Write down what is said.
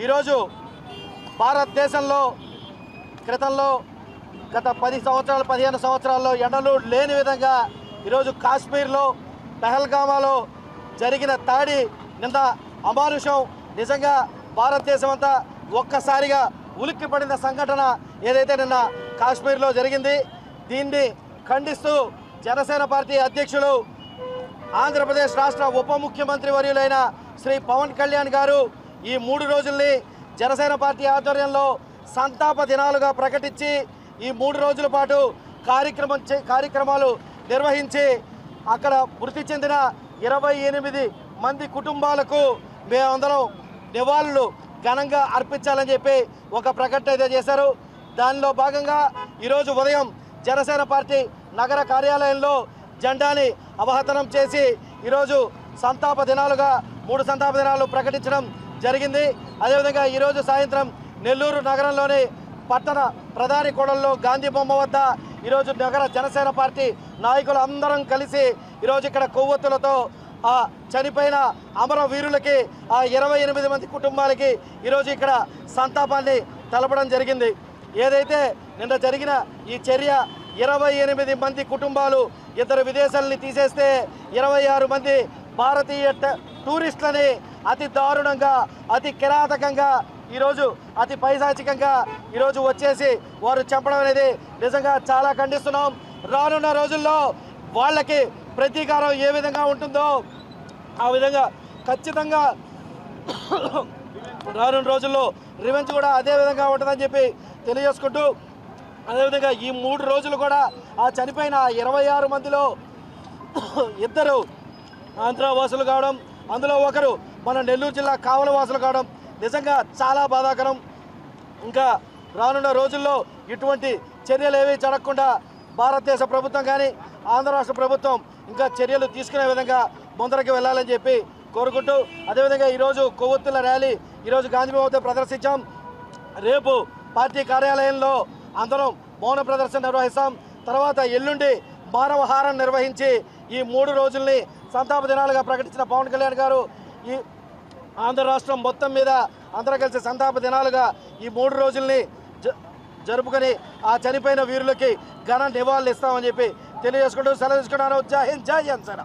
ఈరోజు భారతదేశంలో క్రితంలో గత 10 సంవత్సరాలు 15 సంవత్సరాల్లో ఎండలు లేని విధంగా ఈరోజు కాశ్మీర్లో పెహల్గామాలో జరిగిన దాడి నిన్న అమానుషం నిజంగా భారతదేశం అంతా ఒక్కసారిగా ఉలిక్కిపడిన సంఘటన ఏదైతే నిన్న కాశ్మీర్లో జరిగింది. దీన్ని ఖండిస్తూ జనసేన పార్టీ అధ్యక్షులు ఆంధ్రప్రదేశ్ రాష్ట్ర ఉప ముఖ్యమంత్రి వర్యులైన శ్రీ పవన్ కళ్యాణ్ గారు ఈ 3 రోజుల్ని జనసేన పార్టీ ఆధ్వర్యంలో సంతాప దినాలుగా ప్రకటించి ఈ 3 రోజుల పాటు కార్యక్రమాలు నిర్వహించి అక్కడ మృతి చెందిన 28 మంది కుటుంబాలకు మేమందరం నివాళులు ఘనంగా అర్పించాలని చెప్పి ఒక ప్రకటన అయితే చేశారు. దానిలో భాగంగా ఈరోజు ఉదయం జనసేన పార్టీ నగర కార్యాలయంలో జెండాని అవహతనం చేసి ఈరోజు సంతాప దినాలుగా 3 సంతాప దినాలు ప్రకటించడం జరిగింది. అదేవిధంగా ఈరోజు సాయంత్రం నెల్లూరు నగరంలోని పట్టణ ప్రధాని కూడల్లో గాంధీ బొమ్మ వద్ద ఈరోజు నగర జనసేన పార్టీ నాయకులు అందరం కలిసి ఈరోజు ఇక్కడ కొవ్వొత్తులతో ఆ చనిపోయిన అమరవీరులకి ఆ 28 మంది కుటుంబాలకి ఈరోజు ఇక్కడ సంతాపాన్ని తెలపడం జరిగింది. ఏదైతే నిన్న జరిగిన ఈ చర్య 28 మంది కుటుంబాలు 2 విదేశాలని తీసేస్తే 26 మంది భారతీయ టూరిస్టులని అతి దారుణంగా అతి కిరాతకంగా ఈరోజు అతి పైశాచికంగా ఈరోజు వచ్చేసి వారు చంపడం అనేది నిజంగా చాలా ఖండిస్తున్నాం. రానున్న రోజుల్లో వాళ్ళకి ప్రతీకారం ఏ విధంగా ఉంటుందో ఆ విధంగా ఖచ్చితంగా రానున్న రోజుల్లో రివెంజ్ కూడా అదే విధంగా ఉంటుందని చెప్పి తెలియజేసుకుంటూ అదేవిధంగా ఈ 3 రోజులు కూడా ఆ చనిపోయిన 26 మందిలో 2 ఆంధ్ర వాసులు కావడం, అందులో ఒకరు మన నెల్లూరు జిల్లా కావల వాసులు కావడం నిజంగా చాలా బాధాకరం. ఇంకా రానున్న రోజుల్లో ఇటువంటి చర్యలు ఏవి జరగకుండా భారతదేశ ప్రభుత్వం కానీ ఆంధ్ర రాష్ట్ర ప్రభుత్వం ఇంకా చర్యలు తీసుకునే విధంగా ముందరికి వెళ్ళాలని చెప్పి కోరుకుంటూ అదేవిధంగా ఈరోజు కొవ్వొత్తుల ర్యాలీ ఈరోజు గాంధీ భవన్ ప్రదర్శించాం. రేపు పార్టీ కార్యాలయంలో అందరం మౌన ప్రదర్శన నిర్వహిస్తాం. తర్వాత ఎల్లుండి మానవహారం నిర్వహించి ఈ 3 రోజుల్ని సంతాప దినాలుగా ప్రకటించిన పవన్ కళ్యాణ్ గారు ఈ ఆంధ్ర రాష్ట్రం మొత్తం మీద అందరూ కలిసి సంతాప దినాలుగా ఈ 3 రోజుల్ని జరుపుకొని ఆ చనిపోయిన వీరులకి ఘన నివాళులు ఇస్తామని చెప్పి తెలియజేసుకుంటూ సెలవు తీసుకున్నాను. జై హింద్, జై జనసేన.